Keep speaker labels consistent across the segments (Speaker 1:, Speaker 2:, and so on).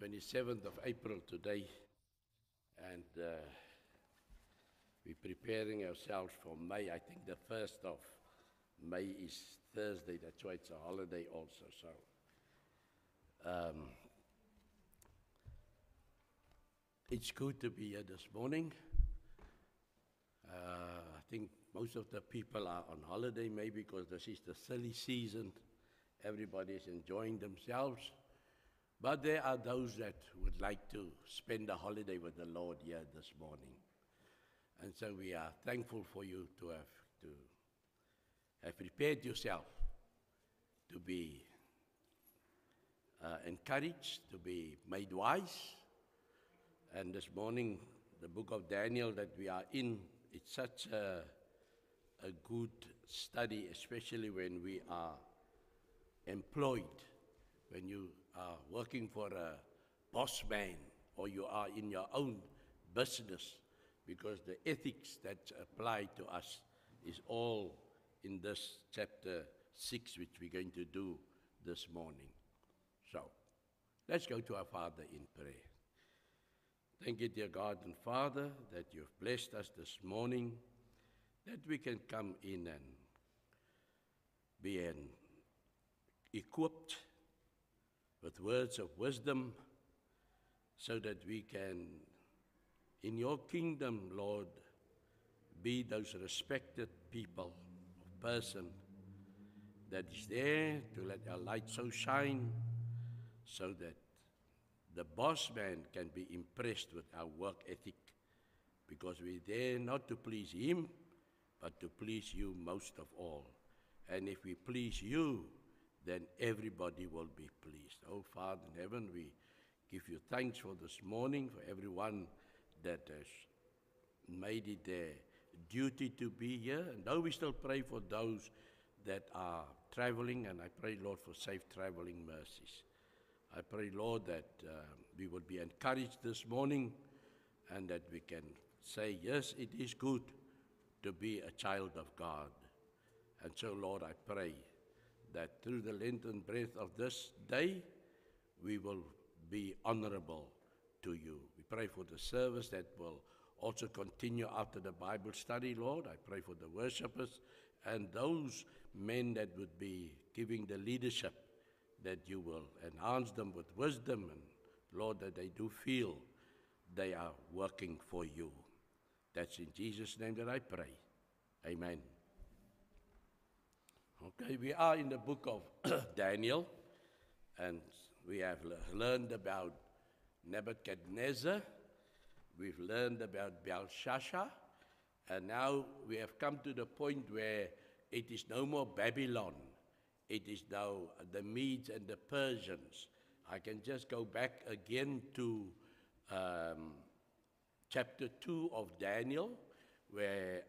Speaker 1: 27th of April today, and we're preparing ourselves for May. I think the 1st of May is Thursday, that's why it's a holiday also. So, it's good to be here this morning. I think most of the people are on holiday, maybe because this is the silly season. Everybody is enjoying themselves. But there are those that would like to spend a holiday with the Lord here this morning. And so we are thankful for you to have prepared yourself to be encouraged, to be made wise. And this morning, the book of Daniel that we are in, it's such a good study, especially when we are employed, when you are working for a boss man or you are in your own business, because the ethics that apply to us is all in this chapter 6, which we're going to do this morning. So, let's go to our Father in prayer. Thank you, dear God and Father, that you've blessed us this morning, that we can come in and be equipped with words of wisdom so that we can, in your kingdom, Lord, be those respected people, person that is there to let our light so shine so that the boss man can be impressed with our work ethic, because we're there not to please him, but to please you most of all. And if we please you, then everybody will be pleased. Oh, Father in heaven, we give you thanks for this morning, for everyone that has made it their duty to be here. And now we still pray for those that are traveling, and I pray, Lord, for safe traveling mercies. I pray, Lord, that we will be encouraged this morning and that we can say, yes, it is good to be a child of God. And so, Lord, I pray that through the Lenten breath of this day, we will be honorable to you. We pray for the service that will also continue after the Bible study, Lord. I pray for the worshipers and those men that would be giving the leadership, that you will enhance them with wisdom, and Lord, that they do feel they are working for you. That's in Jesus' name that I pray. Amen. Okay, we are in the book of Daniel, and we have learned about Nebuchadnezzar, we've learned about Belshazzar, and now we have come to the point where it is no more Babylon. It is now the Medes and the Persians. I can just go back again to chapter 2 of Daniel, where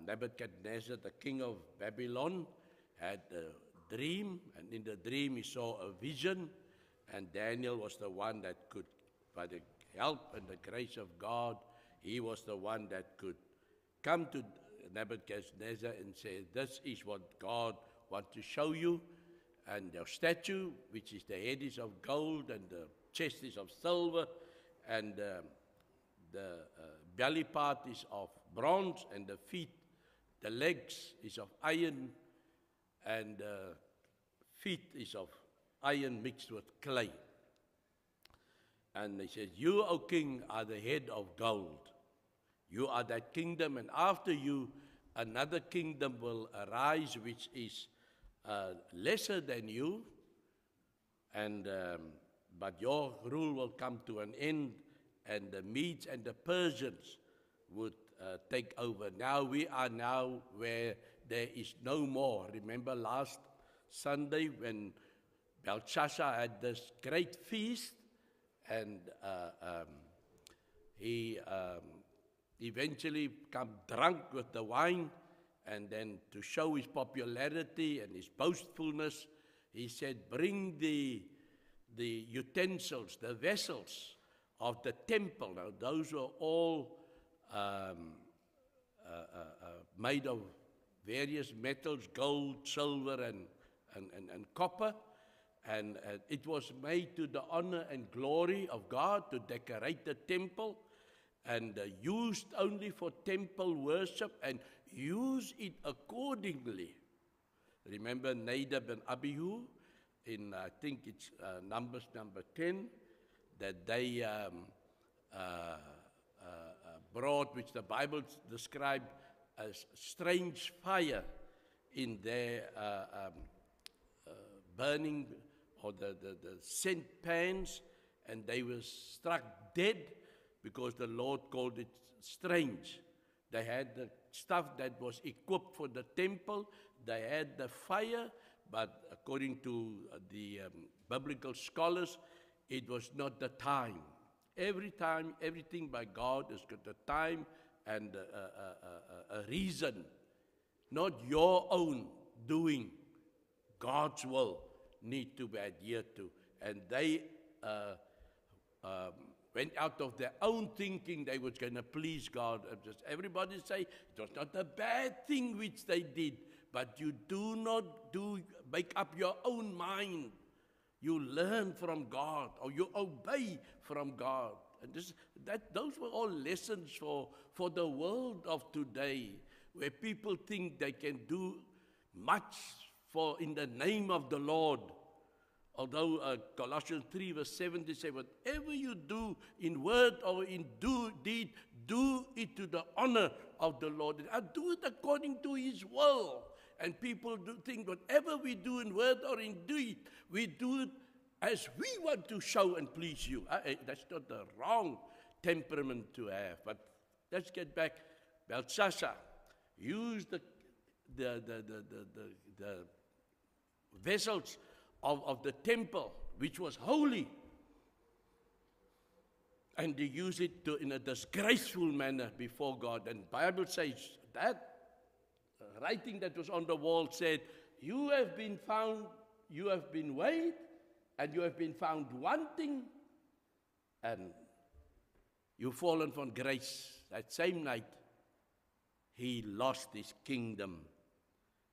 Speaker 1: Nebuchadnezzar, the king of Babylon, had a dream, and in the dream he saw a vision, and Daniel was the one that could, by the help and the grace of God, he was the one that could come to Nebuchadnezzar and say, this is what God wants to show you, and the statue, which is the head is of gold, and the chest is of silver, and the belly part is of bronze, and the feet, the legs is of iron, and feet is of iron mixed with clay. And he says, you, O king, are the head of gold. You are that kingdom, and after you, another kingdom will arise, which is lesser than you, and but your rule will come to an end, and the Medes and the Persians would take over. Now we are now where there is no more. Remember last Sunday when Belshazzar had this great feast, and he eventually became drunk with the wine, and then to show his popularity and his boastfulness, he said, bring the utensils, the vessels of the temple. Now those were all made of various metals, gold, silver, and copper, And it was made to the honor and glory of God to decorate the temple, and used only for temple worship, and use it accordingly. Remember Nadab and Abihu in, I think it's Numbers number 10, that they brought, which the Bible described as strange fire in their burning, or the scent pans, and they were struck dead because the Lord called it strange. They had the stuff that was equipped for the temple, they had the fire, but according to the biblical scholars, it was not the time. Every time, everything by God has got a time and a reason, not your own doing. God's will need to be adhered to. And they went out of their own thinking they was going to please God. Just everybody say, it was not a bad thing which they did, but you do not make up your own mind. You learn from God, or you obey from God. And those were all lessons for the world of today, where people think they can do much in the name of the Lord. Although Colossians 3 verse 7 says, whatever you do in word or in deed, do it to the honor of the Lord. And do it according to His will. And people do think whatever we do in word or in deed, we do it as we want to show and please you. That's not the wrong temperament to have. But let's get back. Belshazzar used the vessels of the temple, which was holy, and they use it in a disgraceful manner before God. And the Bible says that writing that was on the wall said, you have been weighed, and you have been found wanting, and you've fallen from grace. That same night, he lost his kingdom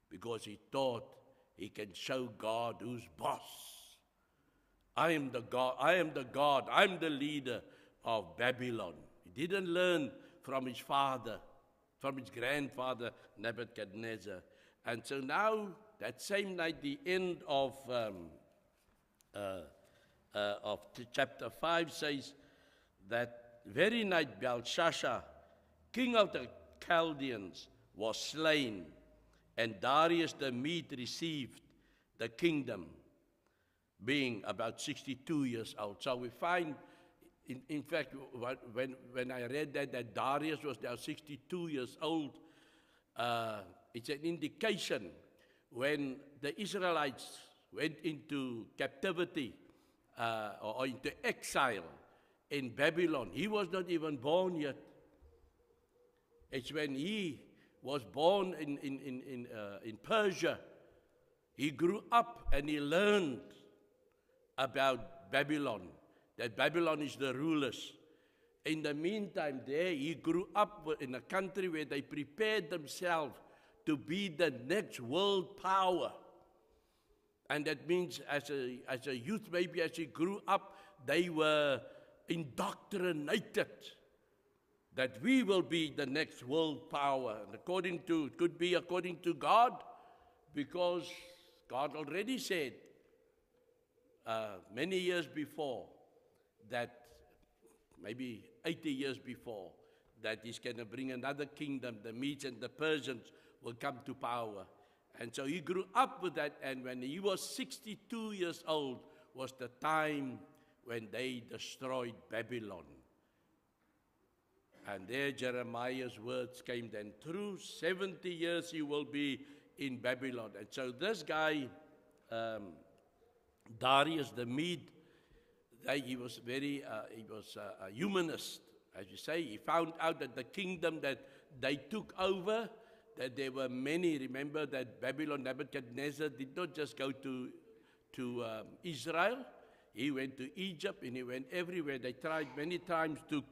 Speaker 1: because he thought he can show God who's boss. I am the God, I'm the leader of Babylon. He didn't learn from his father, from his grandfather, Nebuchadnezzar. And so now, that same night, the end of chapter 5 says that very night Belshazzar, king of the Chaldeans, was slain, and Darius the Mede received the kingdom, being about 62 years old. So we find, in fact, when I read that Darius was now 62 years old, it's an indication when the Israelites went into captivity or into exile in Babylon. He was not even born yet. It's when he was born in Persia. He grew up and he learned about Babylon, that Babylon is the rulers. In the meantime, there he grew up in a country where they prepared themselves to be the next world power. And that means as a youth, maybe as he grew up, they were indoctrinated that we will be the next world power. And could be according to God, because God already said many years before, that maybe 80 years before, that he's going to bring another kingdom. The Medes and the Persians will come to power. And so he grew up with that, and when he was 62 years old was the time when they destroyed Babylon. And there Jeremiah's words came then true. 70 years he will be in Babylon. And so this guy, Darius the Mede, he was a humanist, as you say. He found out that the kingdom that they took over, that there were many. Remember that Babylon, Nebuchadnezzar did not just go to Israel. He went to Egypt and he went everywhere. They tried many times to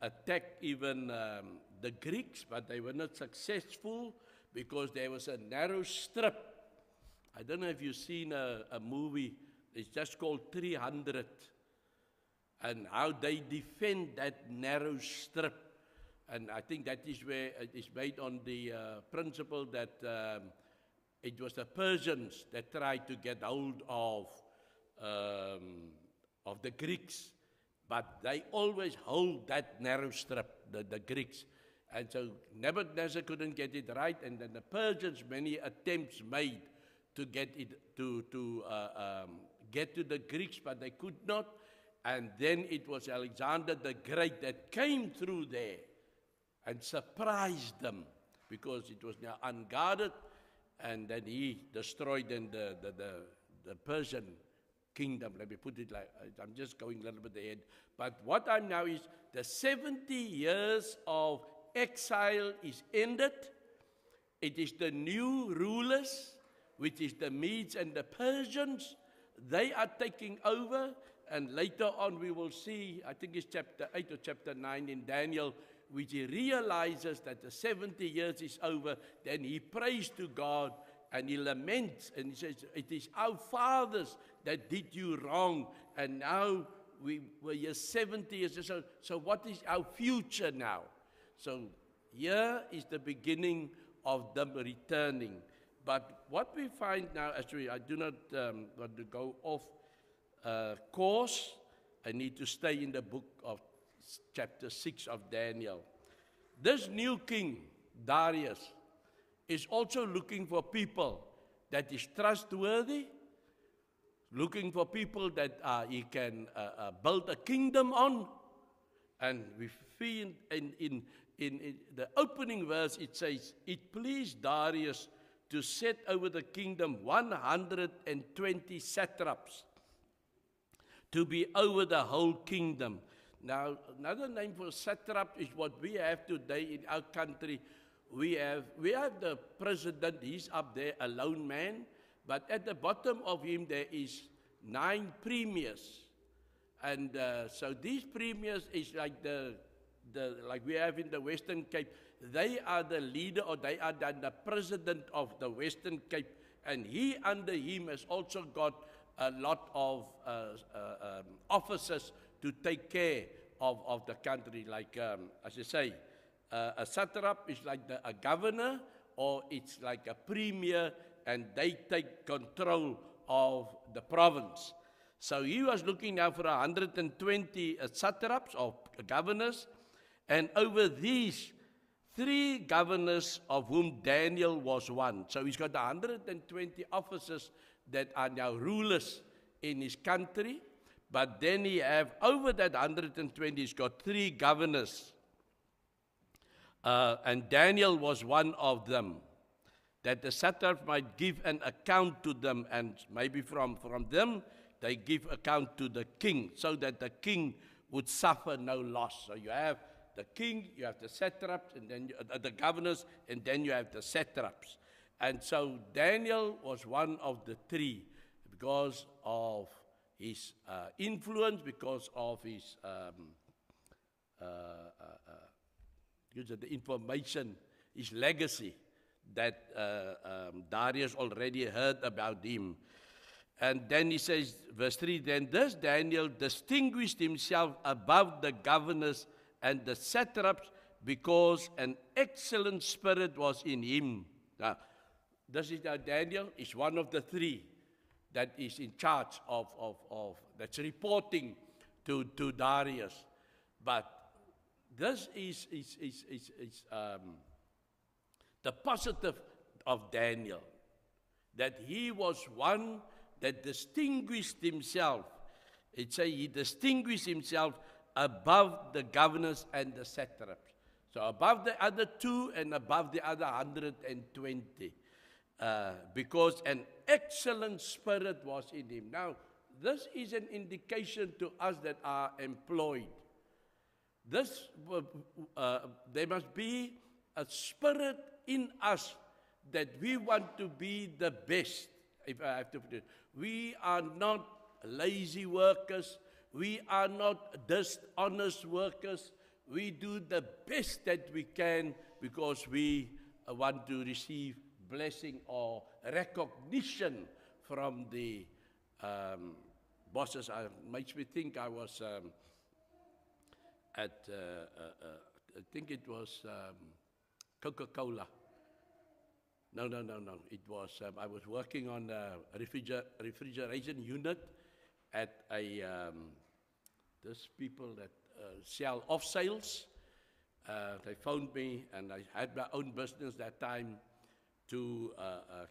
Speaker 1: attack even the Greeks, but they were not successful because there was a narrow strip. I don't know if you've seen a movie, it's just called 300, and how they defend that narrow strip. And I think that is where it is made on the principle that it was the Persians that tried to get hold of the Greeks, but they always hold that narrow strip, the Greeks. And so Nebuchadnezzar couldn't get it right, and then the Persians, many attempts made to get it to get to the Greeks, but they could not. And then it was Alexander the Great that came through there and surprised them, because it was now unguarded, and then he destroyed then the Persian kingdom. Let me put it like, I'm just going a little bit ahead. But what I'm now is, the 70 years of exile is ended. It is the new rulers, which is the Medes and the Persians. They are taking over, and later on we will see, I think it's chapter 8 or chapter 9 in Daniel, which he realizes that the 70 years is over. Then he prays to God and he laments and he says, it is our fathers that did you wrong, and now we were here 70 years. So what is our future now? So here is the beginning of them returning. But what we find now, actually, I do not want to go off course. I need to stay in the book of chapter 6 of Daniel. This new king, Darius, is also looking for people that is trustworthy, looking for people that he can build a kingdom on. And we feel in the opening verse, it says, it pleased Darius to set over the kingdom 120 satraps to be over the whole kingdom. Now, another name for satrap is what we have today in our country. We have the president, he's up there, a lone man, but at the bottom of him there is 9 premiers. And so these premiers is like like we have in the Western Cape. They are the leader, or they are the president of the Western Cape, and he under him has also got a lot of officers to take care of the country. Like, as I say, a satrap is like a governor, or it's like a premier, and they take control of the province. So he was looking now for 120 satraps or governors, and over these 3 governors, of whom Daniel was one. So he's got 120 officers that are now rulers in his country. But then he have, over that 120, he's got 3 governors. And Daniel was one of them, that the satrap might give an account to them, and maybe from them they give account to the king, so that the king would suffer no loss. So you have the king, you have the satraps, and then the governors, and then you have the satraps. And so Daniel was one of the 3 because of his influence, because of his the information, his legacy that Darius already heard about him. And then he says, verse 3, then this Daniel distinguished himself above the governors and the satraps, because an excellent spirit was in him. Now, this is now Daniel is one of the 3 that is in charge of that's reporting to Darius. But this is the positive of Daniel, that he was one that distinguished himself. It says he distinguished himself above the governors and the satraps. So above the other 2 and above the other 120. Because an excellent spirit was in him. Now, this is an indication to us that are employed. This, there must be a spirit in us that we want to be the best, if I have to put it. We are not lazy workers. We are not dishonest workers. We do the best that we can because we want to receive blessing or recognition from the bosses. Makes me think I was at, I think it was Coca-Cola. No. It was, I was working on a refrigeration unit at those people that sell off sales. They phoned me, and I had my own business that time to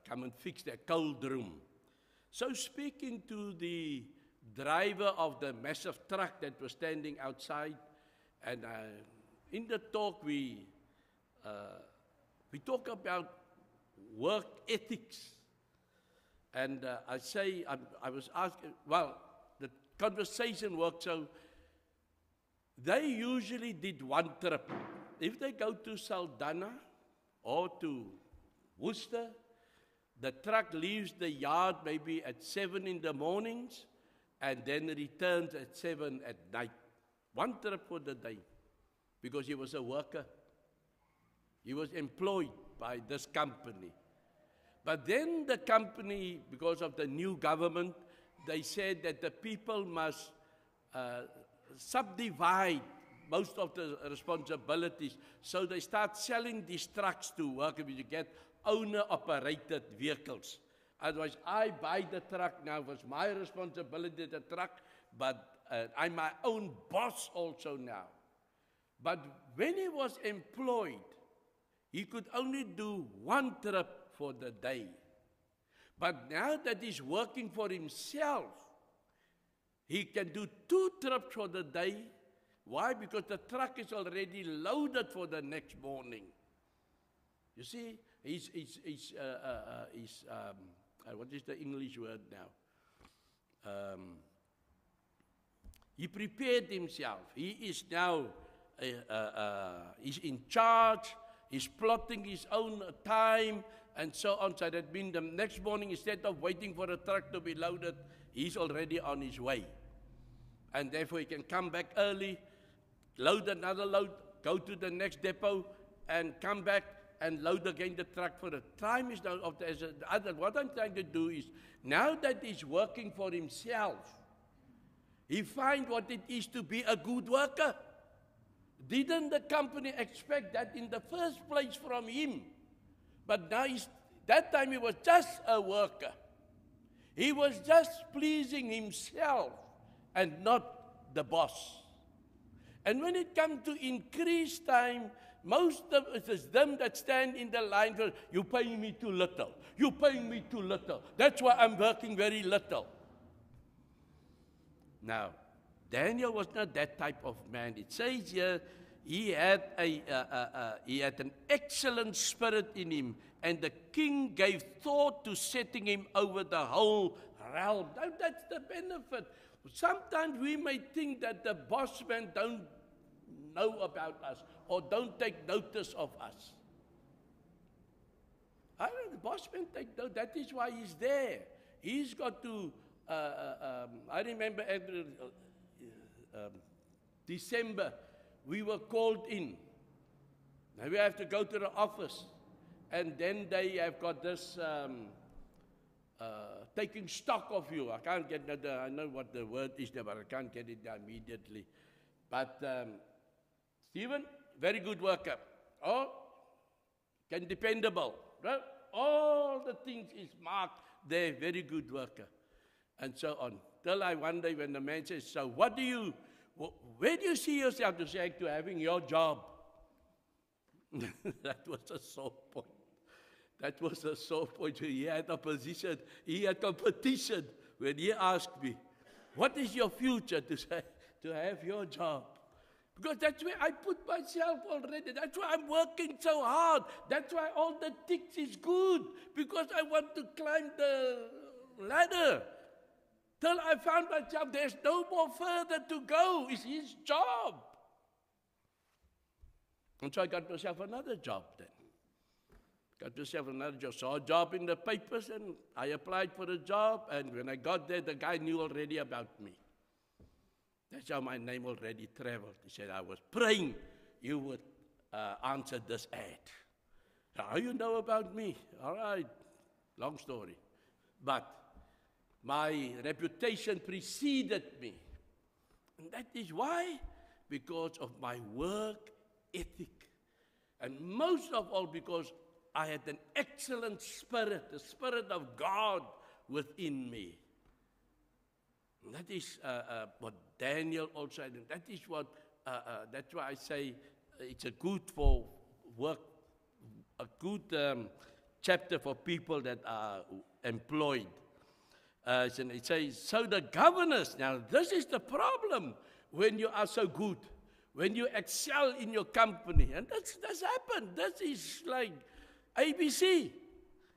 Speaker 1: come and fix their cold room. So speaking to the driver of the massive truck that was standing outside, and in the talk we talk about work ethics. And I was asking, well, the conversation worked so. They usually did one trip. If they go to Saldanha or to Worcester, the truck leaves the yard maybe at 7 in the mornings and then returns at 7 at night. One trip for the day, because he was a worker. He was employed by this company. But then the company, because of the new government, they said that the people must subdivide most of the responsibilities. So they start selling these trucks to workers. You get owner-operated vehicles. Otherwise, I buy the truck now. It was my responsibility, the truck, but I'm my own boss also now. But when he was employed, he could only do one trip for the day. But now that he's working for himself, he can do 2 trips for the day. Why? Because the truck is already loaded for the next morning. You see, what is the English word now? He prepared himself. He is now, he's in charge. He's plotting his own time and so on. So that means the next morning, instead of waiting for the truck to be loaded, he's already on his way. And therefore, he can come back early, load another load, go to the next depot, and come back and load again the truck for the time is now of the other. What I'm trying to do is, now that he's working for himself, he finds what it is to be a good worker. Didn't the company expect that in the first place from him? But now, that time he was just a worker. He was just pleasing himself and not the boss. And when it comes to increase time, most of it is them that stand in the line for, you're paying me too little. You're paying me too little. That's why I'm working very little. Now, Daniel was not that type of man. It says here, he had an excellent spirit in him, and the king gave thought to setting him over the whole realm. Now, that's the benefit. Sometimes we may think that the bossmen don't know about us or don't take notice of us. The bossmen take notice. That is why he's there. He's got to, I remember December, we were called in. Now we have to go to the office. And then they have got this taking stock of you. I can't get that. I know what the word is there, but I can't get it down immediately. But Stephen, very good worker. Oh, dependable. Right? All the things is marked there, very good worker. And so on. Till one day when the man says, so where do you see yourself to say to having your job? That was a sore point. That was a sore point. He had opposition. He had competition when he asked me, what is your future to say, to have your job? Because that's where I put myself already. That's why I'm working so hard. That's why all the ticks is good. Because I want to climb the ladder. Till I found myself, there's no more further to go. It's his job. And so I got myself another job then. Saw a job in the papers, and I applied for the job, and when I got there, the guy knew already about me. That's how my name already traveled. He said, I was praying you would answer this ad. How you know about me? All right, long story. But my reputation preceded me. And that is why? Because of my work ethic. And most of all because I had an excellent spirit, the Spirit of God within me. And that is what Daniel also had. And that is what, that's why I say it's a good for work, a good chapter for people that are employed. And it says, so the governors, now this is the problem when you are so good, when you excel in your company. And that's happened. This is like ABC.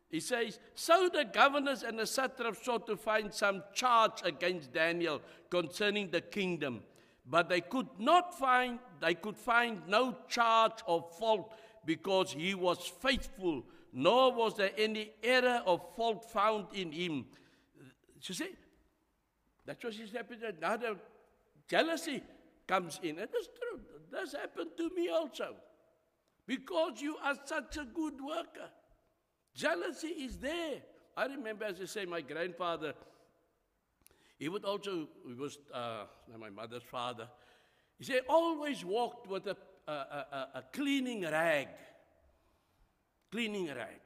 Speaker 1: He says, so the governors and the satraps sought to find some charge against Daniel concerning the kingdom. But they could find no charge or fault because he was faithful, nor was there any error or fault found in him. You see, that's what is happening. Now the jealousy comes in. And that's true. This happened to me also. Because you are such a good worker. Jealousy is there. I remember, as I say, my grandfather, he was my mother's father. He said, always walked with a cleaning rag. Cleaning rag.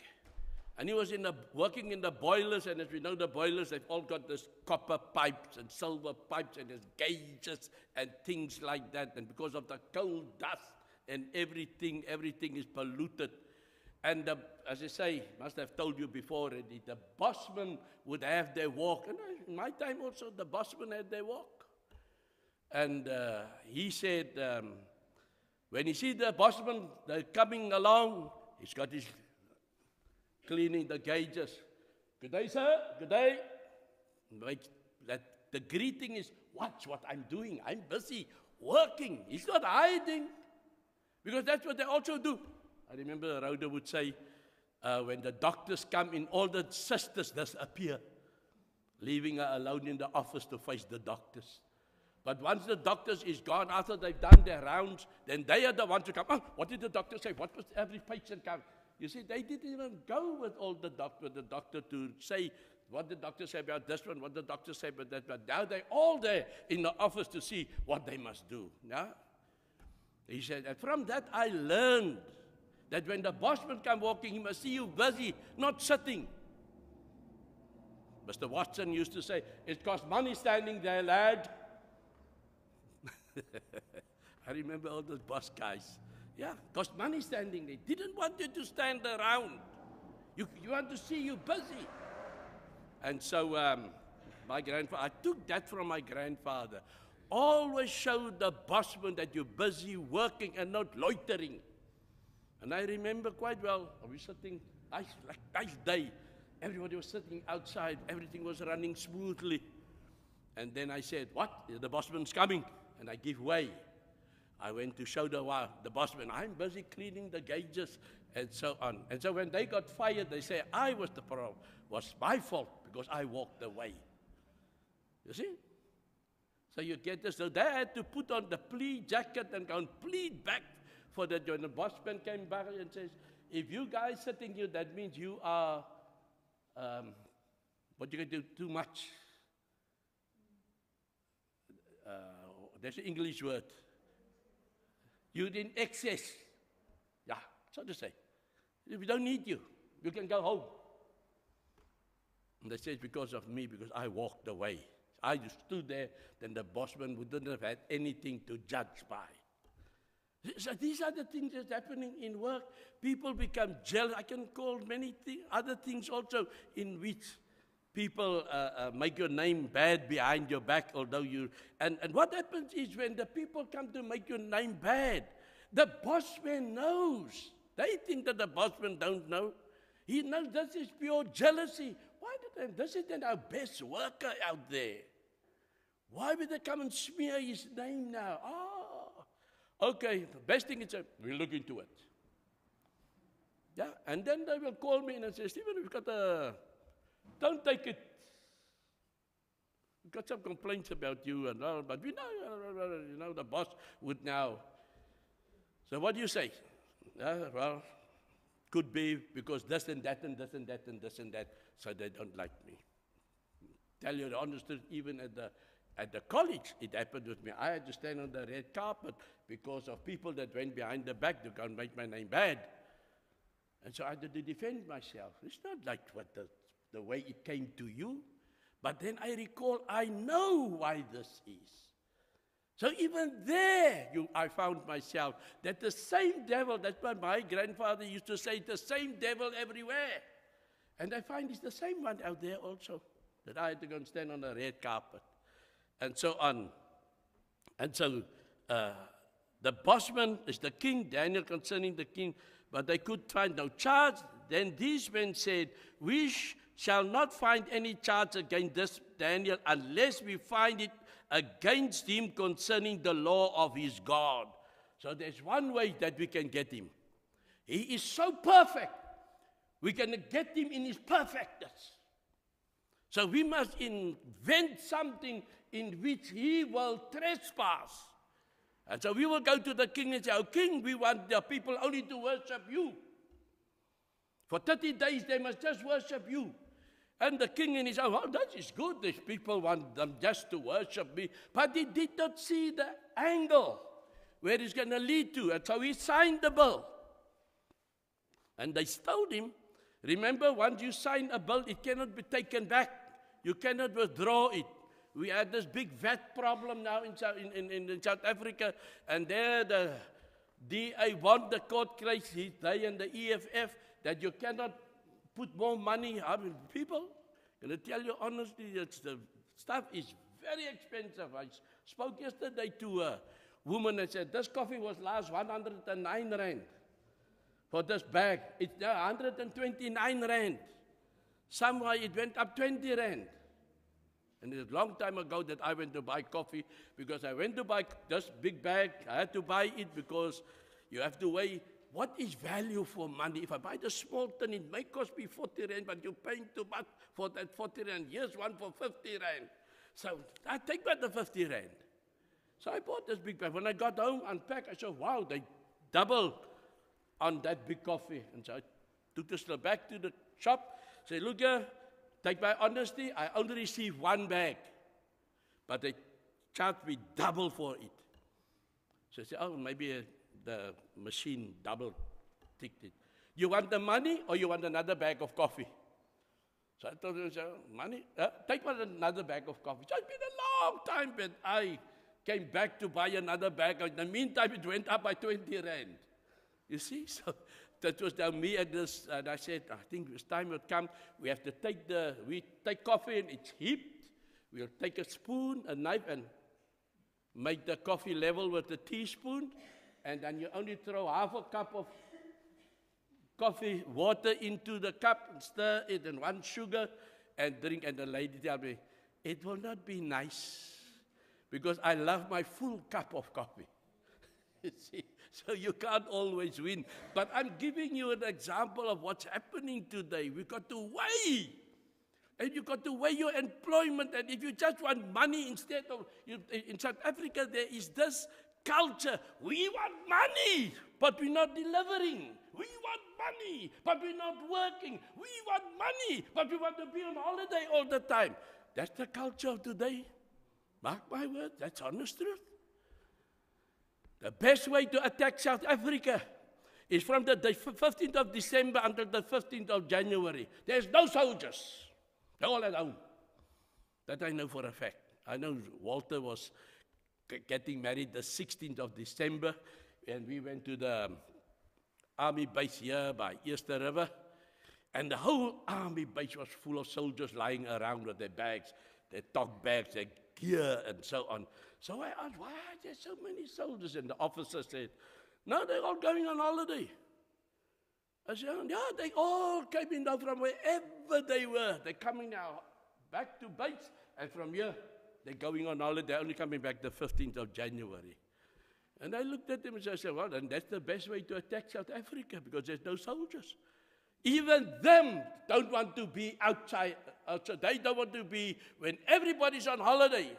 Speaker 1: And he was working in the boilers, and as we know the boilers, they've all got this copper pipes and silver pipes, and there's gauges and things like that. And because of the coal dust and everything is polluted. And as I say, must have told you before already, the bossmen would have their walk. And in my time also, the bossmen had their walk. And he said, when he see the bossmen, they're coming along, he's got his cleaning the gauges. Good day, sir. Good day. The greeting is, watch what I'm doing. I'm busy working. He's not hiding. Because that's what they also do. I remember Rhoda would say, when the doctors come in, all the sisters disappear, leaving her alone in the office to face the doctors. But once the doctors is gone, after they've done their rounds, then they are the ones to come. Oh, what did the doctor say? What was every patient come? You see, they didn't even go with the doctor to say what the doctor said about this one, what the doctor said about that one. Now they're all there in the office to see what they must do. Yeah? He said, and from that I learned that when the bossman come walking, he must see you busy, not sitting. Mr. Watson used to say, it costs money standing there, lad. I remember all those boss guys. Yeah, cost money standing there. Didn't want you to stand around. You want to see you busy. And so my grandfather, I took that from my grandfather. Always show the bossman that you're busy working and not loitering. And I remember quite well, we were sitting, nice day. Everybody was sitting outside. Everything was running smoothly. And then I said, what? The bossman's coming. And I give way. I went to show the bossman, I'm busy cleaning the gauges and so on. And so when they got fired, they say, I was the problem. Was my fault because I walked away. You see? So you get this. So they had to put on the plea jacket and go and plead back for that. When the bossman came back and says, if you guys sitting here, that means you are, what you can do, too much. There's an English word. You're in excess. Yeah, so to say. We don't need you. You can go home. And they say it's because of me, because I walked away. I just stood there, then the bossman wouldn't have had anything to judge by. So these are the things that's happening in work. People become jealous. I can call many other things also in which people make your name bad behind your back, although you... And what happens is when the people come to make your name bad, the bossman knows. They think that the bossman don't know. He knows this is pure jealousy. Why did they... This is our best worker out there. Why would they come and smear his name now? Okay, the best thing is we'll look into it. Yeah, and then they will call me and say, Stephen, we've got a... Don't take it. We've got some complaints about you and all, but we know, the boss would now. So what do you say? Well, could be because this and that and this and that and this and that, so they don't like me. Tell you the honest truth, even at the college, it happened with me. I had to stand on the red carpet because of people that went behind the back to go and make my name bad. And so I had to defend myself. It's not like what the way it came to you. But then I recall, I know why this is. So even there, I found myself that the same devil, that's what my grandfather used to say, the same devil everywhere. And I find it's the same one out there also, that I had to go and stand on a red carpet, and so on. And so the bossman is the king, Daniel concerning the king, but they could find no charge. Then these men said, we shall not find any charge against this Daniel unless we find it against him concerning the law of his God. So there's one way that we can get him. He is so perfect. We can get him in his perfectness. So we must invent something in which he will trespass. And so we will go to the king and say, oh, king, we want the people only to worship you. For 30 days they must just worship you. And the king in his own, oh, that is good. These people want them just to worship me. But he did not see the angle where it's going to lead to. And so he signed the bill. And they told him, remember, once you sign a bill, it cannot be taken back. You cannot withdraw it. We had this big VAT problem now in South Africa. And there the DA won the court case, they and the EFF, that you cannot put more money. I mean, people, can I tell you honestly, the stuff is very expensive. I spoke yesterday to a woman and said, this coffee was last 109 rand for this bag. It's now 129 rand. Somewhere it went up 20 rand. And it's a long time ago that I went to buy coffee, because I went to buy this big bag. I had to buy it because you have to weigh what is value for money. If I buy the small tin, it may cost me 40 rand, but you're paying too much for that 40 rand. Here's one for 50 rand. So I take back the 50 rand. So I bought this big bag. When I got home, unpacked, I said, wow, they doubled on that big coffee. And so I took this back to the shop, said, look here, take my honesty, I only received one bag, but they charged me double for it. So I said, oh, maybe the machine double ticked it. You want the money or you want another bag of coffee? So I told him, money? Take another bag of coffee. So it's been a long time, but I came back to buy another bag. In the meantime, it went up by 20 rand. You see? So that was down me and this, and I said, I think this time will come. We have to we take coffee and it's heaped. We'll take a spoon, a knife, and make the coffee level with the teaspoon. And then you only throw half a cup of coffee water into the cup and stir it, and one sugar and drink. And the lady told me, it will not be nice because I love my full cup of coffee. You see, so you can't always win. But I'm giving you an example of what's happening today. We've got to weigh. And you've got to weigh your employment. And if you just want money instead of, in South Africa, there is this culture. We want money, but we're not delivering. We want money, but we're not working. We want money, but we want to be on holiday all the time. That's the culture of today. Mark my word, that's honest truth. The best way to attack South Africa is from the 15th of December until the 15th of January. There's no soldiers. They're all at home. That I know for a fact. I know Walter was getting married the 16th of December, and we went to the army base here by Easter River, and the whole army base was full of soldiers lying around with their bags, their talk bags, their gear, and so on. So I asked, why are there so many soldiers? And the officer said, no, they're all going on holiday. I said, yeah, they all came in now from wherever they were. They're coming now back to base, and from here, they're going on holiday. They're only coming back the 15th of January. And I looked at them and I said, well, then that's the best way to attack South Africa, because there's no soldiers. Even them don't want to be outside. They don't want to be, when everybody's on holiday,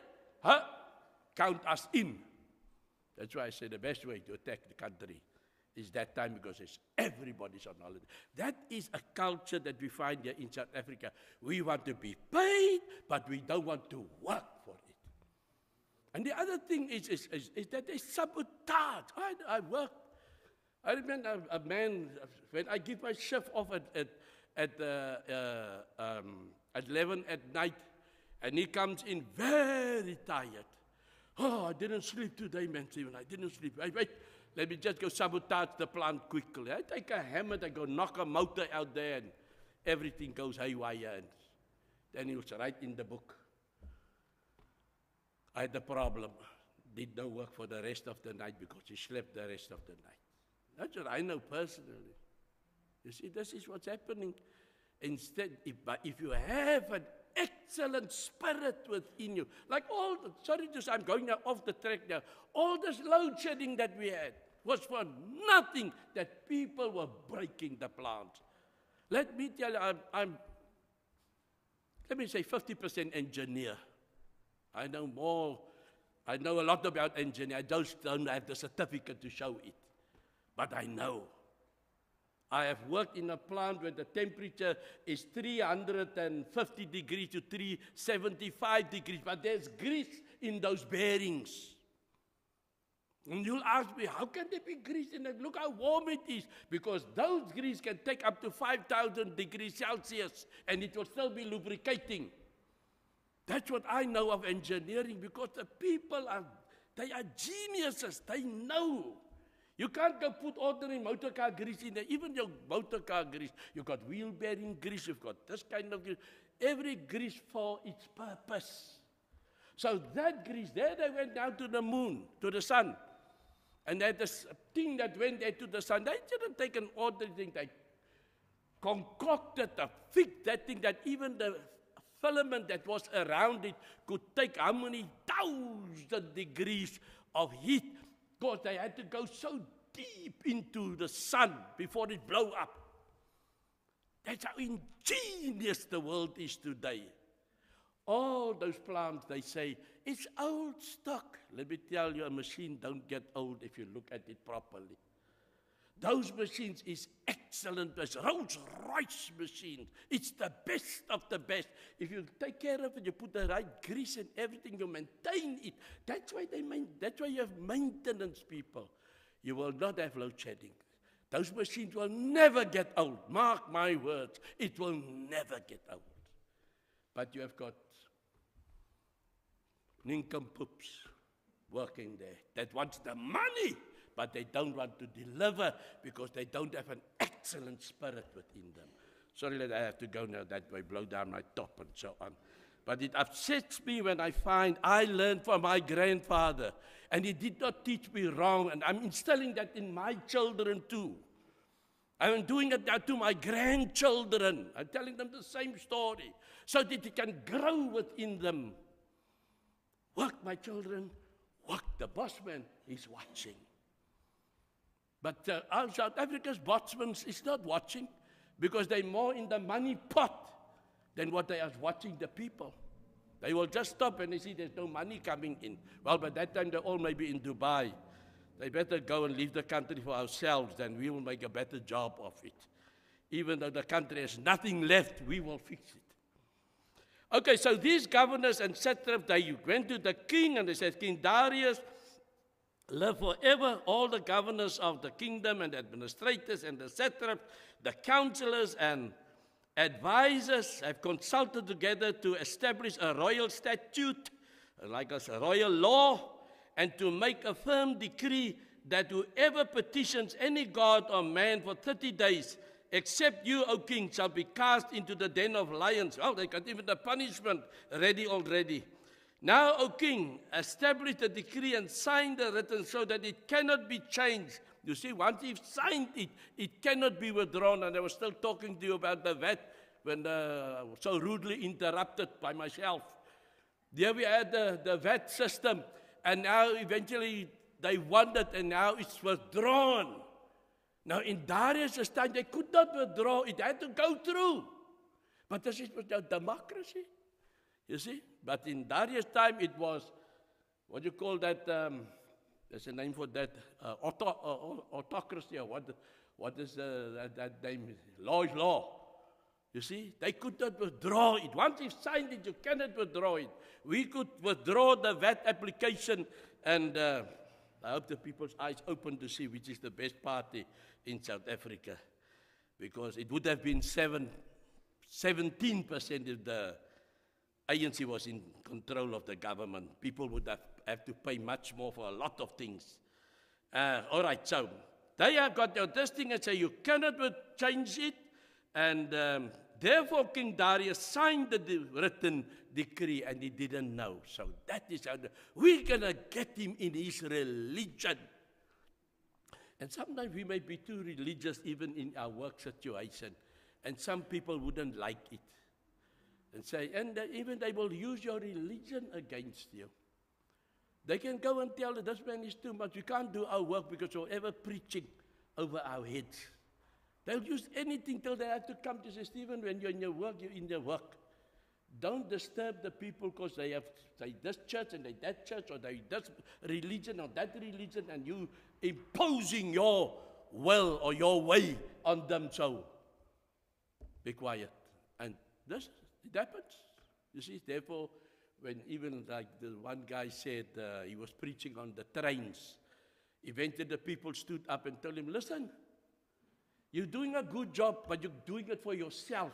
Speaker 1: count us in. That's why I say the best way to attack the country It's that time because everybody's on holiday. That is a culture that we find here in South Africa. We want to be paid, but we don't want to work for it. And the other thing is that they sabotage. I work. I remember a man, when I give my shift off at 11 at night, and he comes in very tired. Oh, I didn't sleep today, man, Stephen. I didn't sleep. Wait, let me just go sabotage the plant quickly. I take a hammer, I go knock a motor out there, and everything goes haywire. And then he was right in the book. I had a problem. Did no work for the rest of the night because he slept the rest of the night. That's what I know personally. You see, this is what's happening. Instead, if you have an excellent spirit within you, like I'm going now off the track now. All this load shedding that we had was for nothing, that people were breaking the plants. Let me tell you, let me say 50% engineer. I know more. I know a lot about engineering. I just don't have the certificate to show it. But I know. I have worked in a plant where the temperature is 350 degrees to 375 degrees, but there's grease in those bearings. And you'll ask me, how can there be grease in it? Look how warm it is. Because those grease can take up to 5,000 degrees Celsius, and it will still be lubricating. That's what I know of engineering, because the people they are geniuses. They know. You can't go put ordinary motor car grease in there. Even your motor car grease, you've got wheel bearing grease, you've got this kind of grease. Every grease for its purpose. So that grease, there they went down to the moon, to the sun. And they had this thing that went there to the sun. They didn't take an ordinary thing. They concocted a fix that thing that even the filament that was around it could take how many 1,000 degrees of heat. Because they had to go so deep into the sun before it blew up. That's how ingenious the world is today. All those plants, they say, it's old stock. Let me tell you, a machine don't get old if you look at it properly. Those machines is excellent. It's Rolls-Royce machines. It's the best of the best. If you take care of it, you put the right grease and everything, you maintain it. That's why you have maintenance people. You will not have load shedding. Those machines will never get old. Mark my words. It will never get old. But you have got nincompoops working there that wants the money, but they don't want to deliver because they don't have an excellent spirit within them. Sorry that I have to go now that way, blow down my top and so on. But it upsets me when I find I learned from my grandfather, and he did not teach me wrong, and I'm instilling that in my children too. I'm doing it now to my grandchildren. I'm telling them the same story so that it can grow within them. Work, my children, work. The bossman is watching. But our South Africa's bossman is not watching because they're more in the money pot than what they are watching the people. They will just stop and they see there's no money coming in. Well, by that time, they all may be in Dubai. They better go and leave the country for ourselves, then we will make a better job of it. Even though the country has nothing left, we will fix it. Okay, so these governors and satraps, they went to the king and they said, King Darius, live forever. All the governors of the kingdom and administrators and the satraps, the counselors and advisors have consulted together to establish a royal statute, like a royal law, and to make a firm decree that whoever petitions any god or man for 30 days, except you, O king, shall be cast into the den of lions. Oh, they got even the punishment ready already. Now, O king, establish the decree and sign the written so that it cannot be changed. You see, once you've signed it, it cannot be withdrawn. And I was still talking to you about the VAT when I was so rudely interrupted by myself. There we had the VAT system, and now eventually they won it, and now it's withdrawn. Now, in Darius' time, they could not withdraw. It had to go through. But this was now democracy, you see. But in Darius' time, it was, what do you call that? there's a name for that, autocracy, or what is that name? Law is law. You see, they could not withdraw it. Once you've signed it, you cannot withdraw it. We could withdraw the VAT application, and I hope the people's eyes open to see which is the best party in South Africa, because it would have been 17% if the ANC was in control of the government. People would have to pay much more for a lot of things. All right, so they have got this thing and say you cannot change it, and therefore King Darius signed the written decree, and he didn't know. So that is how we're going to get him in his religion. And sometimes we may be too religious even in our work situation, and some people wouldn't like it. And say, and even they will use your religion against you. They can go and tell that this man is too much. We can't do our work because you're ever preaching over our heads. They'll use anything till they have to come to say, Stephen, when you're in your work, you're in your work. Don't disturb the people because they have this church and they that church, or they this religion or that religion, and you imposing your will or your way on them. So be quiet. And this, it happens. You see, therefore, when even like the one guy said he was preaching on the trains, eventually the people stood up and told him, listen, you're doing a good job, but you're doing it for yourself.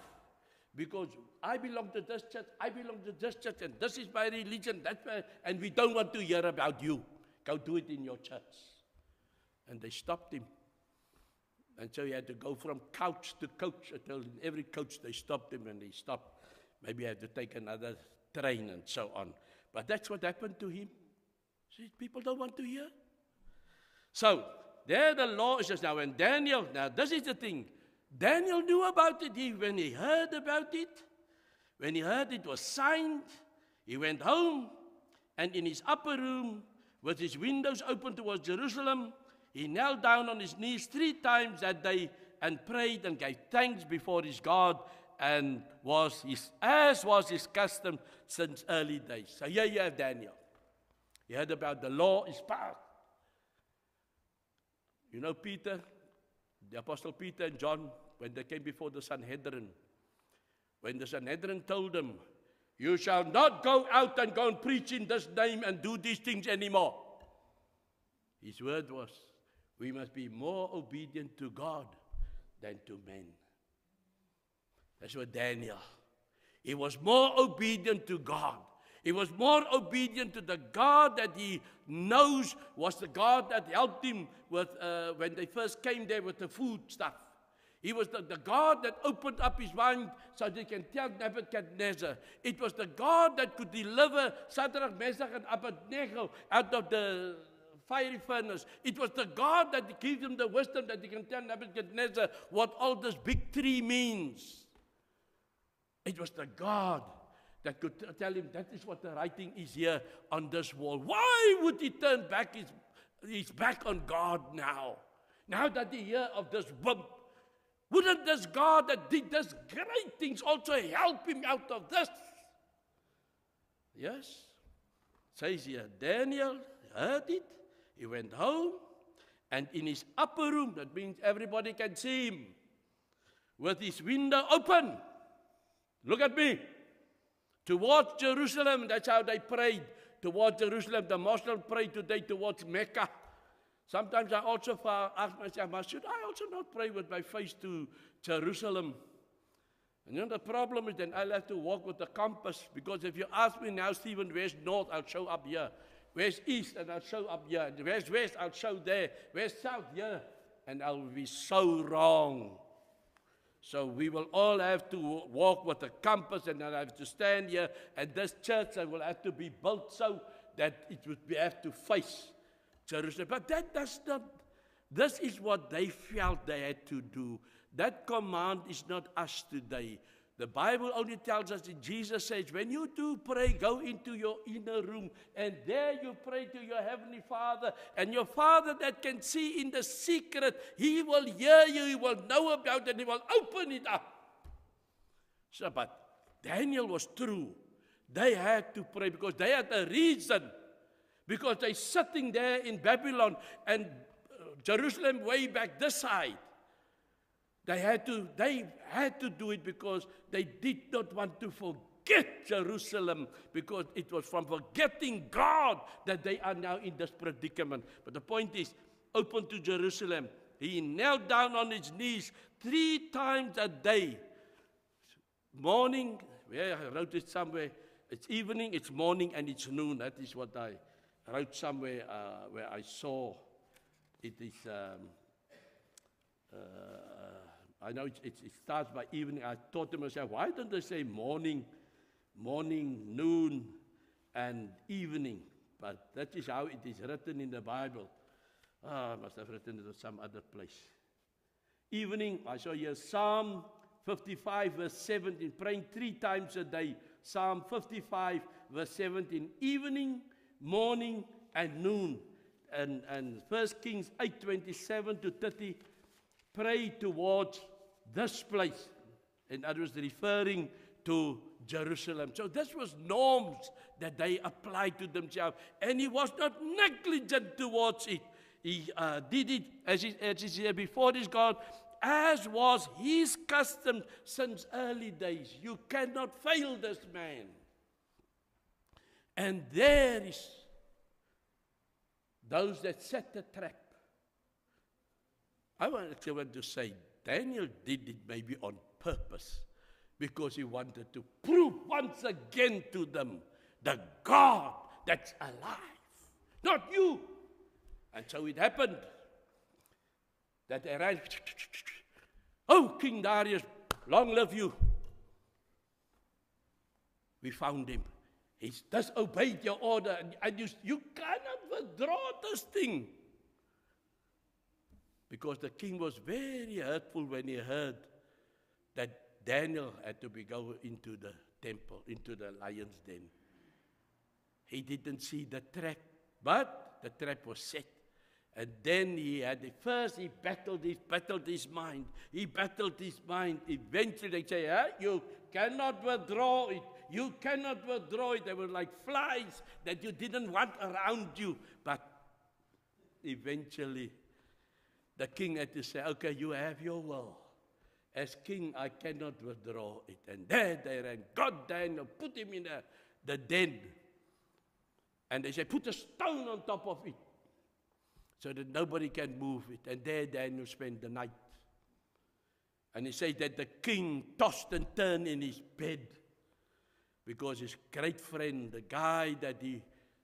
Speaker 1: Because I belong to this church, I belong to this church, and this is my religion, and we don't want to hear about you. Go do it in your church. And they stopped him. And so he had to go from couch to coach. Until in every coach they stopped him, and he stopped. Maybe he had to take another train and so on. But that's what happened to him. See, people don't want to hear. So, there the law is just now. And Daniel, now this is the thing. Daniel knew about it. When he heard about it, when he heard it was signed, he went home, and in his upper room, with his windows open towards Jerusalem, he knelt down on his knees 3 times that day and prayed and gave thanks before his God, and as was his custom since early days. So here you have Daniel. He heard about the law is passed. You know Peter, the Apostle Peter and John, when they came before the Sanhedrin, when the Sanhedrin told them, you shall not go out and go and preach in this name and do these things anymore. His word was, we must be more obedient to God than to men. That's what Daniel. He was more obedient to God. He was more obedient to the God that he knows was the God that helped him with when they first came there with the food stuff. He was the God that opened up his mind so they can tell Nebuchadnezzar. It was the God that could deliver Shadrach, Meshach, and Abednego out of the fiery furnace. It was the God that gave him the wisdom that he can tell Nebuchadnezzar what all this big tree means. It was the God that could tell him that is what the writing is here on this wall. Why would he turn back his back on God now? Now that he hear of this wimp, wouldn't this God that did this great things also help him out of this? Yes. It says here, Daniel heard it. He went home, and in his upper room, that means everybody can see him, with his window open. Look at me. Towards Jerusalem, that's how they prayed. Towards Jerusalem, the Muslims pray today towards Mecca. Sometimes I also ask myself, should I also not pray with my face to Jerusalem? And you know the problem is then I'll have to walk with the compass, because if you ask me now, Stephen, where's north? I'll show up here. Where's east? And I'll show up here. And where's west? I'll show there. Where's south? Here. And I'll be so wrong. So we will all have to walk with a compass, and I'll have to stand here, and this church will have to be built so that it would have to face Jerusalem. But that does not, this is what they felt they had to do. That command is not us today. The Bible only tells us that Jesus says, when you do pray, go into your inner room, and there you pray to your Heavenly Father, and your Father that can see in the secret, He will hear you, He will know about it, and He will open it up. So, but Daniel was true. They had to pray because they had a reason. because they're sitting there in Babylon and Jerusalem way back this side. They had to do it because they did not want to forget Jerusalem, because it was from forgetting God that they are now in this predicament. But the point is, open to Jerusalem. He knelt down on his knees 3 times a day. Morning, I wrote it somewhere. It's evening, it's morning, and it's noon. That is what I wrote somewhere where I saw. It is, I know it starts by evening. I thought to myself, why don't they say morning, noon, and evening? But that is how it is written in the Bible. I must have written it at some other place. Evening, I saw here Psalm 55, verse 17, praying 3 times a day. Psalm 55, verse 17, evening, morning, and noon. And 1 Kings 8, 27 to 30, pray towards this place. In other words, referring to Jerusalem. So this was norms that they applied to themselves. And he was not negligent towards it. He did it, as he said, before this God, as was his custom since early days. You cannot fail this man. And there is those that set the trap. I want to say, Daniel did it maybe on purpose, because he wanted to prove once again to them the God that's alive, not you. And so it happened that they ran, oh, King Darius, long live you. We found him. He's disobeyed your order, and you cannot withdraw this thing. Because the king was very hurtful when he heard that Daniel had to be going into the temple, into the lion's den. He didn't see the trap, but the trap was set. And then he battled his mind. He battled his mind. Eventually they say, you cannot withdraw it. You cannot withdraw it. They were like flies that you didn't want around you. But eventually the king had to say, okay, you have your will. As king, I cannot withdraw it. And there they ran, got Daniel, put him in the den. And they said, put a stone on top of it, so that nobody can move it. And there Daniel spent the night. And he said that the king tossed and turned in his bed, because his great friend, the guy that he,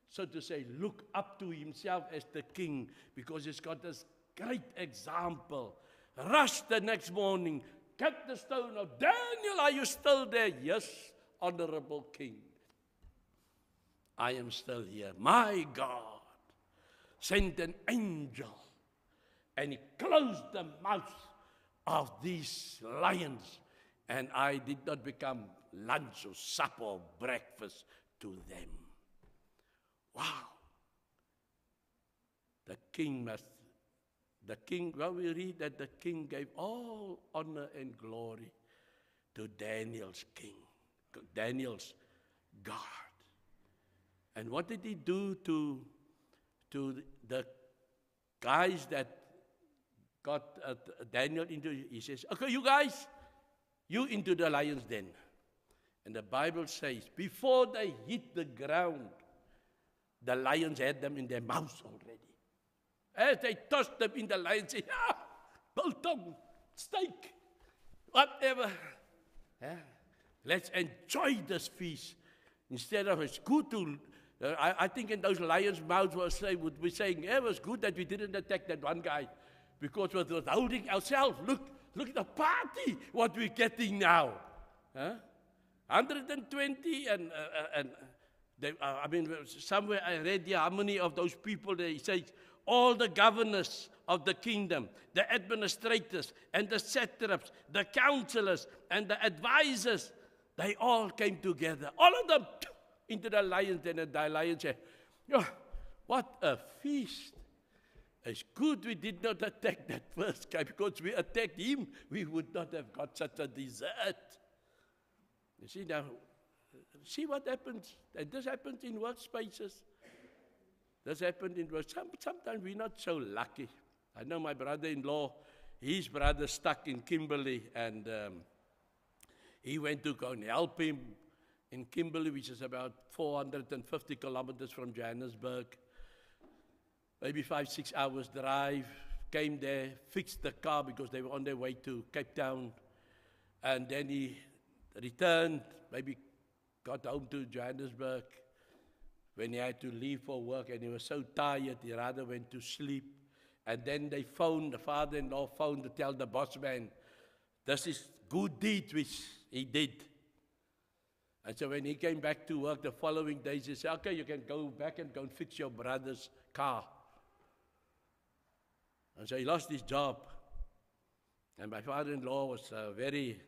Speaker 1: so to say, looked up to himself as the king, because he's got this great example, rushed the next morning, cut the stone off. Daniel, are you still there? Yes, honorable king. I am still here. My God sent an angel, and he closed the mouth of these lions, and I did not become lunch or supper or breakfast to them. Wow. Well, we read that the king gave all honor and glory to Daniel's God. And what did he do to the guys that got Daniel into? He says, okay, you guys, you into the lion's den. And the Bible says, before they hit the ground, the lions had them in their mouths already. As they tossed them in, the lions said, biltong, steak, whatever. Let's enjoy this feast. Instead of, it's good to, I think in those lions' mouths would be saying, it was good that we didn't attack that one guy, because we were holding ourselves. Look at the party, what we're getting now. 120 and somewhere I read how many of those people there. He says, all the governors of the kingdom, the administrators and the satraps, the counselors and the advisors, they all came together. All of them into the lion's den, and the lion said, oh, what a feast. It's good we did not attack that first guy, because we attacked him, we would not have got such a dessert. You see now, see what happens. And this happens in workspaces. This happened in work. Sometimes we're not so lucky. I know my brother-in-law, his brother stuck in Kimberley, and he went to go and help him in Kimberley, which is about 450 kilometers from Johannesburg. Maybe 5-6 hours drive. Came there, fixed the car because they were on their way to Cape Town. And then he returned, maybe got home to Johannesburg when he had to leave for work, and he was so tired, he rather went to sleep. And then they phoned, the father-in-law phoned to tell the boss man, this is good deed which he did. And so when he came back to work the following days, he said, okay, you can go back and go and fix your brother's car. And so he lost his job. And my father-in-law was a very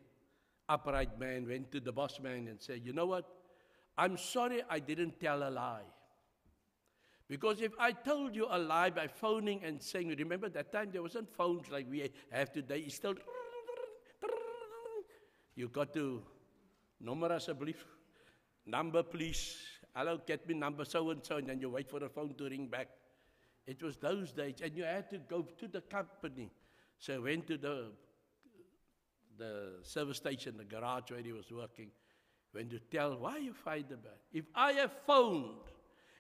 Speaker 1: upright man, went to the boss man and said, you know what? I'm sorry I didn't tell a lie. Because if I told you a lie by phoning and saying, remember that time there wasn't phones like we have today, it's still, you got to, nommer asseblief, number please, hello, get me number so-and-so, and then you wait for the phone to ring back. It was those days, and you had to go to the company. So I went to the service station, the garage where he was working, went to tell, why you fight the bad? If I have phoned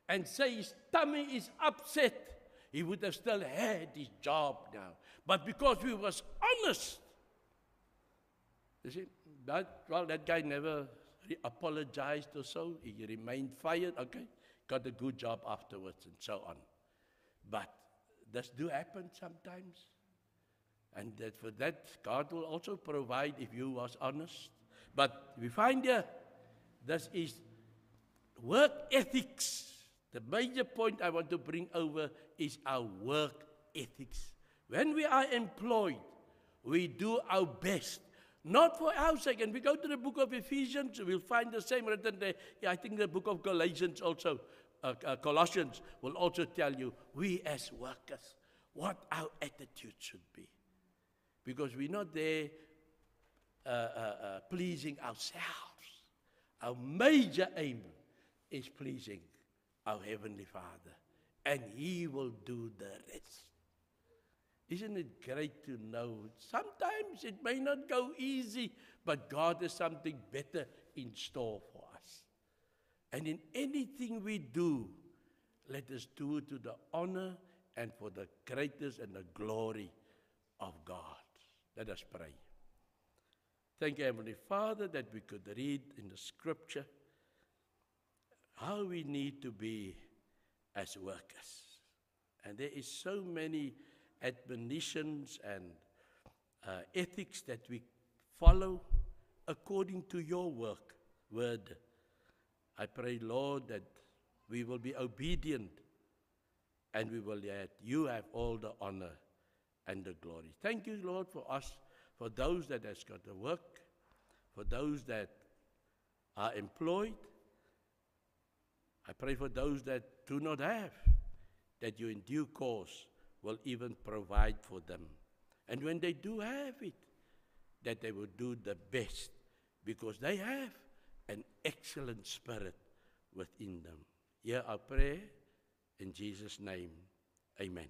Speaker 1: and say his tummy is upset, he would have still had his job now. But because we was honest, you see, that guy never apologized or so. He remained fired, okay, got a good job afterwards and so on. But this do happen sometimes. And that for that, God will also provide if you was honest. But we find here, this is work ethics. The major point I want to bring over is our work ethics. When we are employed, we do our best. Not for our sake. And we go to the book of Ephesians, we'll find the same written there. Yeah, I think the book of Galatians also, Colossians will also tell you, we as workers, what our attitude should be. Because we're not there pleasing ourselves. Our major aim is pleasing our Heavenly Father. And He will do the rest. Isn't it great to know? Sometimes it may not go easy, but God has something better in store for us. And in anything we do, let us do it to the honor and for the greatness and the glory of God. Let us pray. Thank you, Heavenly Father, that we could read in the Scripture how we need to be as workers. And there is so many admonitions and ethics that we follow according to your word. I pray, Lord, that we will be obedient and we will let you have all the honor and the glory. Thank you, Lord, for us, for those that has got to work, for those that are employed. I pray for those that do not have, that you in due course will even provide for them. And when they do have it, that they will do the best, because they have an excellent spirit within them. Hear our prayer in Jesus' name. Amen.